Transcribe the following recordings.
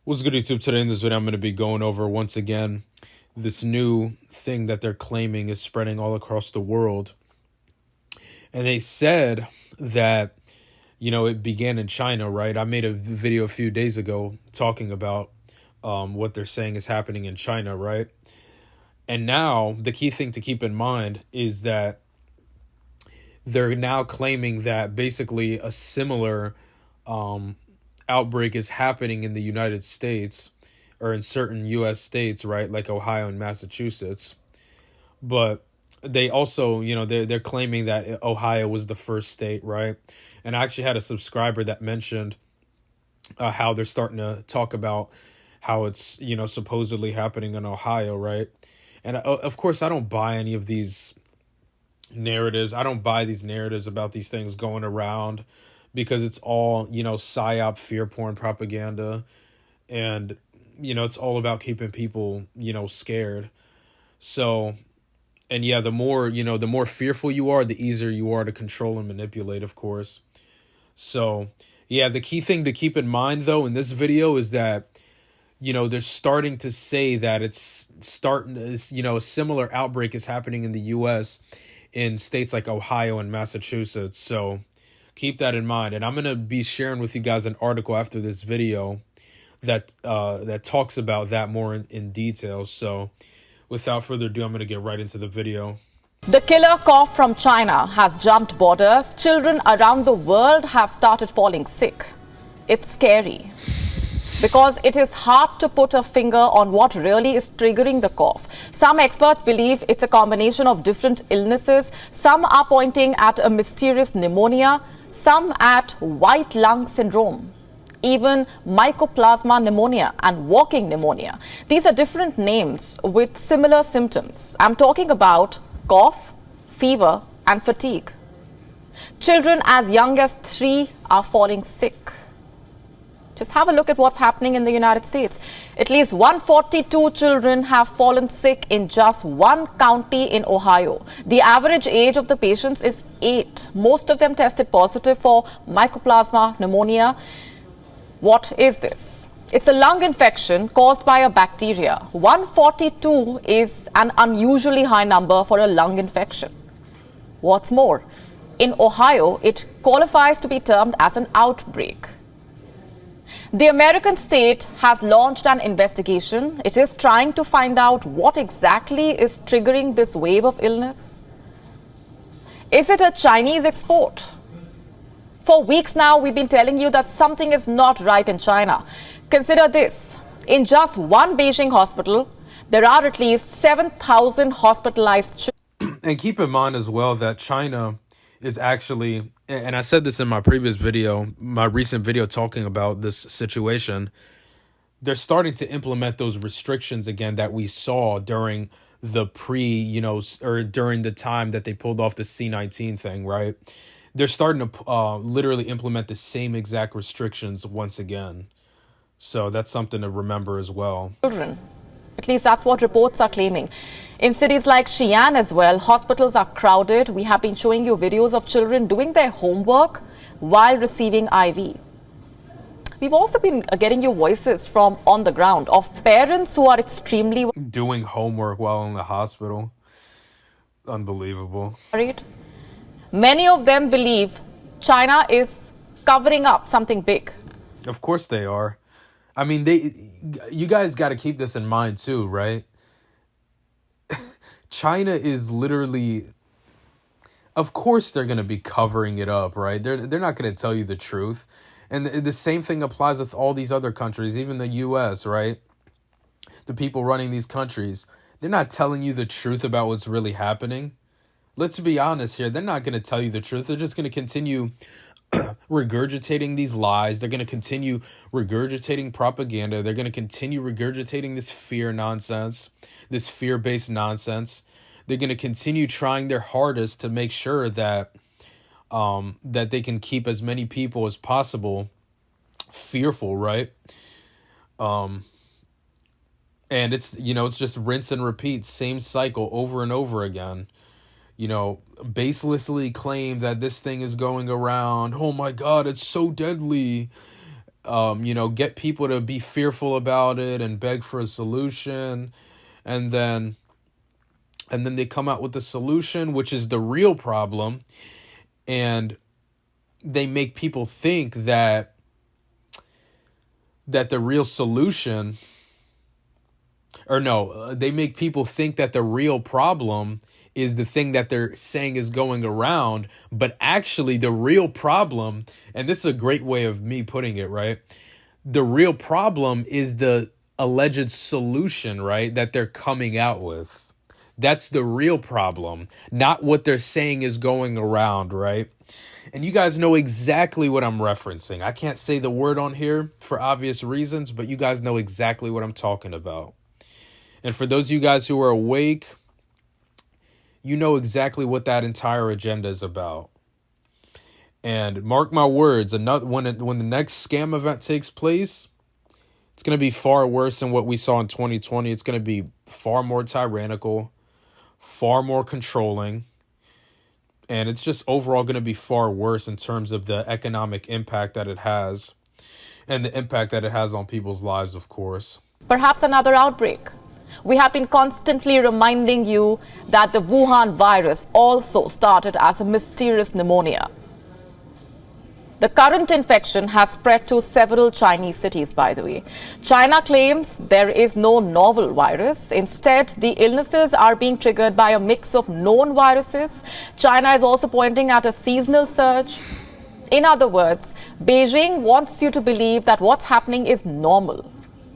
What's good, YouTube? Today in this video, I'm going to be going over once again this new thing that they're claiming is spreading all across the world. And they said that, it began in China, right? I made a video a few days ago talking about what they're saying is happening in China, right? And now the key thing to keep in mind is that they're now claiming that basically a similar outbreak is happening in the United States or in certain U.S. states, right, like Ohio and Massachusetts. But they also, they're claiming that Ohio was the first state, right? And I actually had a subscriber that mentioned how they're starting to talk about how it's, supposedly happening in Ohio, right? And of course, I don't buy any of these narratives. I don't buy these narratives about these things going around, because it's all, psyop, fear porn propaganda. And, it's all about keeping people, scared. So, and yeah, the more fearful you are, the easier you are to control and manipulate, of course. So, yeah, the key thing to keep in mind, though, in this video is that, they're starting to say that a similar outbreak is happening in the U.S. in states like Ohio and Massachusetts. So, keep that in mind. And I'm going to be sharing with you guys an article after this video that talks about that more in detail. So without further ado, I'm going to get right into the video. The killer cough from China has jumped borders. Children around the world have started falling sick. It's scary because it is hard to put a finger on what really is triggering the cough. Some experts believe it's a combination of different illnesses. Some are pointing at a mysterious pneumonia, some at white lung syndrome, even mycoplasma pneumonia and walking pneumonia. These are different names with similar symptoms. I'm talking about cough, fever, and fatigue. Children as young as 3 are falling sick. Just have a look at what's happening in the United States. At least 142 children have fallen sick in just one county in Ohio. The average age of the patients is 8. Most of them tested positive for mycoplasma pneumonia. What is this? It's a lung infection caused by a bacteria. 142 is an unusually high number for a lung infection. What's more, in Ohio, it qualifies to be termed as an outbreak. The American state has launched an investigation. It is trying to find out what exactly is triggering this wave of illness. Is it a Chinese export? For weeks now, we've been telling you that something is not right in China. Consider this. In just one Beijing hospital, there are at least 7,000 hospitalized children. And keep in mind as well that China is actually, and I said this in my previous video, my recent video talking about this situation, they're starting to implement those restrictions again that we saw during the or during the time that they pulled off the C-19 thing, right? They're starting to literally implement the same exact restrictions once again. So that's something to remember as well. Children. At least that's what reports are claiming. In cities like Xi'an as well, hospitals are crowded. We have been showing you videos of children doing their homework while receiving IV. We've also been getting you voices from on the ground of parents who are extremely doing homework while in the hospital. Unbelievable. worried. Many of them believe China is covering up something big. Of course they are. I mean, you guys got to keep this in mind too, right? China is literally, of course they're going to be covering it up, right? They're not going to tell you the truth. And the same thing applies with all these other countries, even the US, right? The people running these countries, they're not telling you the truth about what's really happening. Let's be honest here. They're not going to tell you the truth. They're just going to continue regurgitating these lies. They're going to continue regurgitating propaganda. They're going to continue regurgitating this fear nonsense, this fear-based nonsense. They're going to continue trying their hardest to make sure that that they can keep as many people as possible fearful, right? And it's, it's just rinse and repeat, same cycle over and over again. Baselessly claim that this thing is going around. Oh my God, it's so deadly. get people to be fearful about it and beg for a solution. And then they come out with the solution, which is the real problem. And they make people think that the real solution, or no, they make people think that the real problem is the thing that they're saying is going around. But actually the real problem, and this is a great way of me putting it, right? The real problem is the alleged solution, right, that they're coming out with. That's the real problem, not what they're saying is going around, right? And you guys know exactly what I'm referencing. I can't say the word on here for obvious reasons, but you guys know exactly what I'm talking about. And for those of you guys who are awake, you know exactly what that entire agenda is about. And mark my words, when the next scam event takes place, it's going to be far worse than what we saw in 2020. It's going to be far more tyrannical, far more controlling. And it's just overall going to be far worse in terms of the economic impact that it has and the impact that it has on people's lives, of course. Perhaps another outbreak. We have been constantly reminding you that the Wuhan virus also started as a mysterious pneumonia. The current infection has spread to several Chinese cities, by the way. China claims there is no novel virus. Instead, the illnesses are being triggered by a mix of known viruses. China is also pointing at a seasonal surge. In other words, Beijing wants you to believe that what's happening is normal.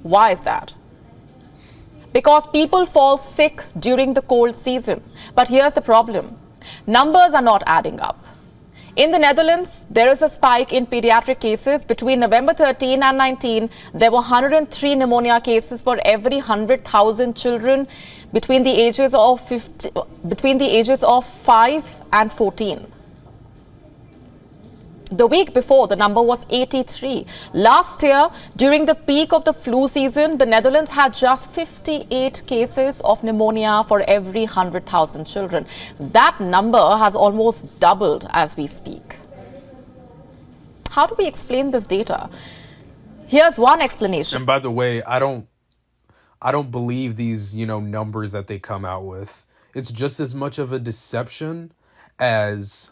Why is that? Because people fall sick during the cold season. But here's the problem. Numbers are not adding up. In the Netherlands, there is a spike in pediatric cases. Between November 13 and 19, there were 103 pneumonia cases for every 100,000 children between the ages of 5 and 14. The week before, the number was 83. Last year, during the peak of the flu season, the Netherlands had just 58 cases of pneumonia for every 100,000 children. That number has almost doubled as we speak. How do we explain this data? Here's one explanation. And by the way, I don't believe these, numbers that they come out with. It's just as much of a deception as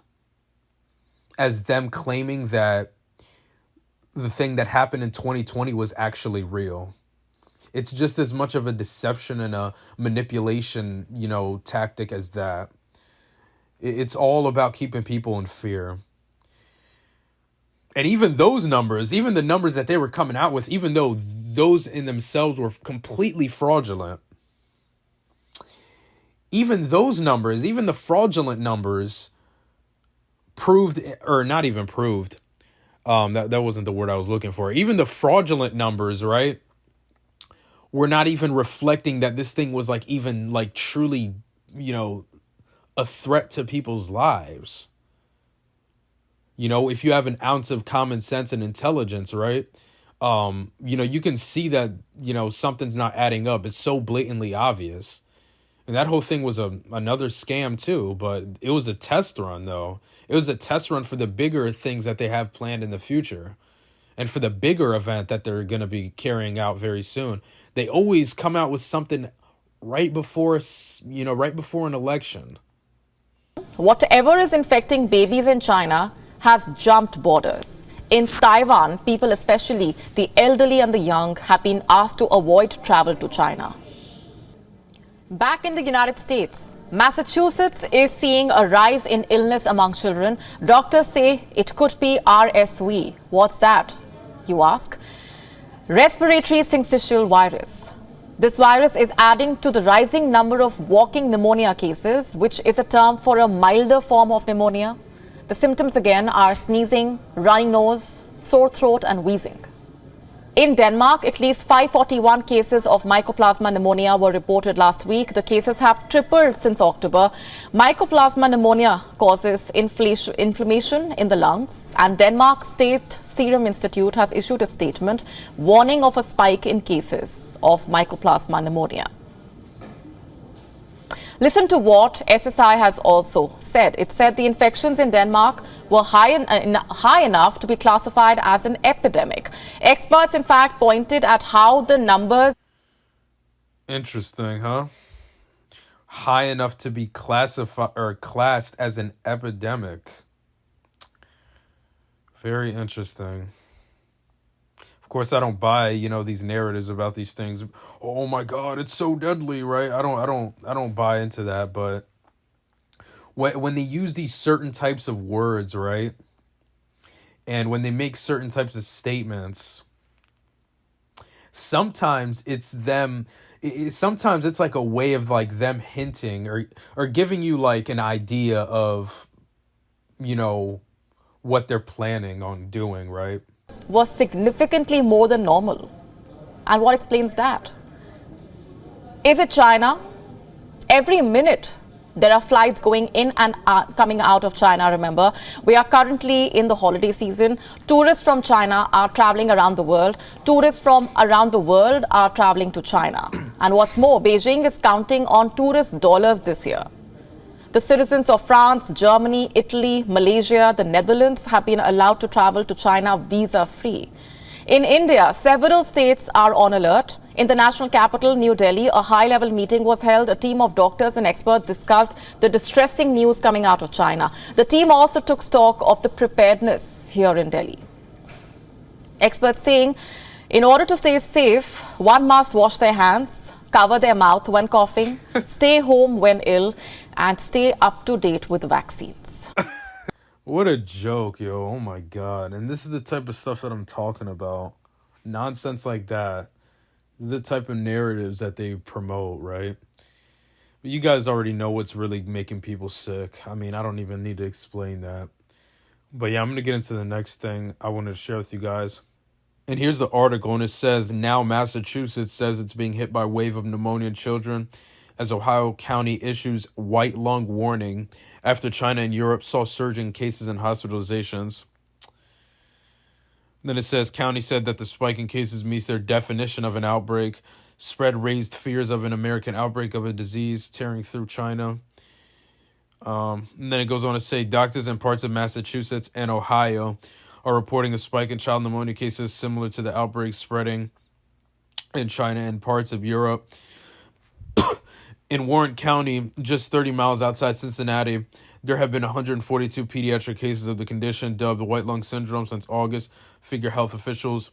them claiming that the thing that happened in 2020 was actually real. It's just as much of a deception and a manipulation, tactic as that. It's all about keeping people in fear. And even those numbers, even the numbers that they were coming out with, even though those in themselves were completely fraudulent, even those numbers, even the fraudulent numbers, proved, or not even proved, that wasn't the word I was looking for. Even the fraudulent numbers, right, were not even reflecting that this thing was truly, a threat to people's lives. If you have an ounce of common sense and intelligence, right, you can see that, something's not adding up. It's so blatantly obvious. And that whole thing was another scam too, but it was a test run though. It was a test run for the bigger things that they have planned in the future and for the bigger event that they're going to be carrying out very soon. They always come out with something right before an election. Whatever is infecting babies in China has jumped borders. In Taiwan, people, especially the elderly and the young, have been asked to avoid travel to China. Back in the United States, Massachusetts is seeing a rise in illness among children. Doctors say it could be RSV. What's that, you ask? Respiratory syncytial virus. This virus is adding to the rising number of walking pneumonia cases, which is a term for a milder form of pneumonia. The symptoms again are sneezing, running nose, sore throat and wheezing. In Denmark, at least 541 cases of Mycoplasma pneumonia were reported last week. The cases have tripled since October. Mycoplasma pneumonia causes inflammation in the lungs, and Denmark State Serum Institute has issued a statement warning of a spike in cases of Mycoplasma pneumonia. Listen to what SSI has also said. It said the infections in Denmark were high enough to be classified as an epidemic. Experts, in fact, pointed at how the numbers. Interesting, huh? High enough to be classified or classed as an epidemic. Very interesting. Of course, I don't buy, these narratives about these things. Oh my God, it's so deadly, right? I don't buy into that. But when they use these certain types of words, right, and when they make certain types of statements, sometimes it's them. Sometimes it's like a way of like them hinting or giving you like an idea of, what they're planning on doing, right? Was significantly more than normal. And what explains that? Is it China? Every minute there are flights going in and coming out of China, remember. We are currently in the holiday season. Tourists from China are traveling around the world. Tourists from around the world are traveling to China. And what's more, Beijing is counting on tourist dollars this year. The citizens of France, Germany, Italy, Malaysia, the Netherlands have been allowed to travel to China visa-free. In India, several states are on alert. In the national capital, New Delhi, a high-level meeting was held. A team of doctors and experts discussed the distressing news coming out of China. The team also took stock of the preparedness here in Delhi. Experts saying, in order to stay safe, one must wash their hands, cover their mouth when coughing, stay home when ill, and stay up to date with vaccines. What a joke, yo. Oh my God. And this is the type of stuff that I'm talking about. Nonsense like that. The type of narratives that they promote, right? But you guys already know what's really making people sick. I mean, I don't even need to explain that. But yeah, I'm going to get into the next thing I wanted to share with you guys. And here's the article, and it says, now Massachusetts says it's being hit by a wave of pneumonia in children as Ohio County issues white lung warning after China and Europe saw surging cases and hospitalizations. Then it says, county said that the spike in cases meets their definition of an outbreak. Spread raised fears of an American outbreak of a disease tearing through China. And then it goes on to say, doctors in parts of Massachusetts and Ohio are reporting a spike in child pneumonia cases similar to the outbreak spreading in China and parts of Europe. In Warren County, just 30 miles outside Cincinnati, there have been 142 pediatric cases of the condition dubbed white lung syndrome since August. Figure health officials,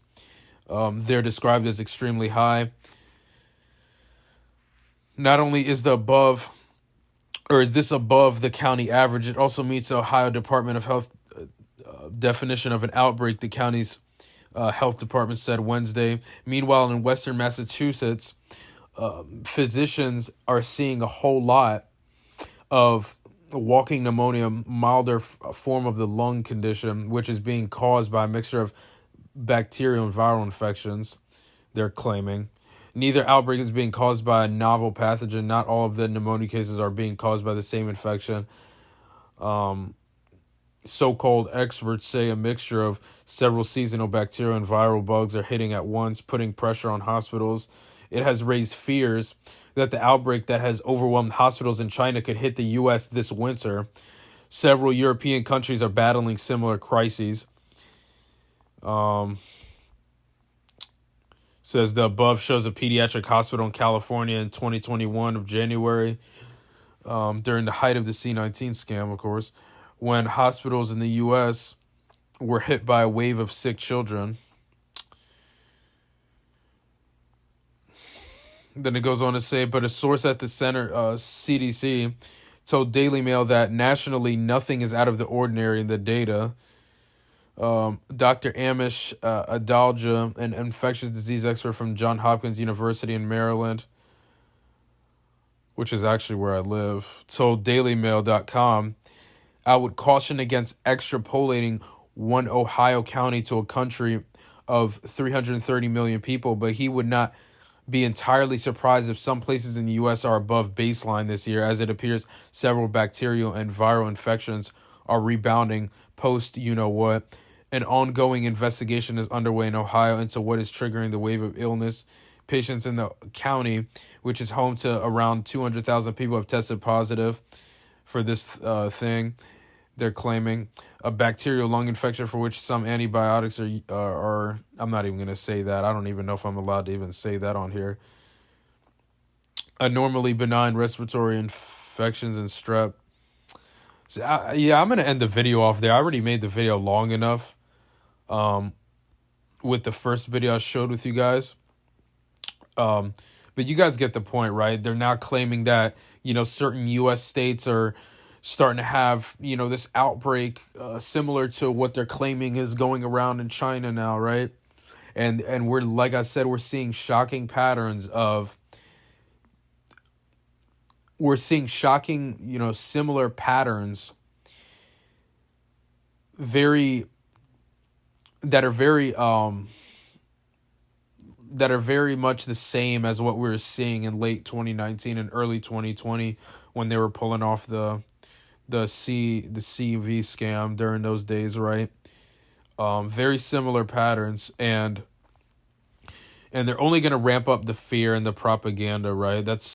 they're described as extremely high. Not only is this above the county average, it also meets the Ohio Department of Health definition of an outbreak, the county's health department said Wednesday. Meanwhile, in Western Massachusetts, physicians are seeing a whole lot of walking pneumonia, milder form of the lung condition, which is being caused by a mixture of bacterial and viral infections, they're claiming. Neither outbreak is being caused by a novel pathogen. Not all of the pneumonia cases are being caused by the same infection. So-called experts say a mixture of several seasonal bacterial and viral bugs are hitting at once, putting pressure on hospitals. It has raised fears that the outbreak that has overwhelmed hospitals in China could hit the U.S. this winter. Several European countries are battling similar crises. Says the above shows a pediatric hospital in California in 2021 of January, during the height of the C-19 scam, of course, when hospitals in the U.S. were hit by a wave of sick children. Then it goes on to say, but a source at the center, CDC, told Daily Mail that nationally nothing is out of the ordinary in the data. Dr. Amish Adalja, an infectious disease expert from Johns Hopkins University in Maryland, which is actually where I live, told DailyMail.com, I would caution against extrapolating one Ohio county to a country of 330 million people, but he would not be entirely surprised if some places in the U.S. are above baseline this year, as it appears several bacterial and viral infections are rebounding post-you-know-what. An ongoing investigation is underway in Ohio into what is triggering the wave of illness patients in the county, which is home to around 200,000 people, have tested positive for this thing. They're claiming a bacterial lung infection for which some antibiotics are. I'm not even going to say that. I don't even know if I'm allowed to even say that on here. A normally benign respiratory infections and strep. So, I'm going to end the video off there. I already made the video long enough with the first video I showed with you guys. But you guys get the point, right? They're now claiming that, certain U.S. states are starting to have, this outbreak similar to what they're claiming is going around in China now, right? And we're, like I said, we're seeing shocking patterns of, similar patterns that are very much the same as what we were seeing in late 2019 and early 2020 when they were pulling off the CV scam during those days, right? Very similar patterns, and they're only going to ramp up the fear and the propaganda, right? That's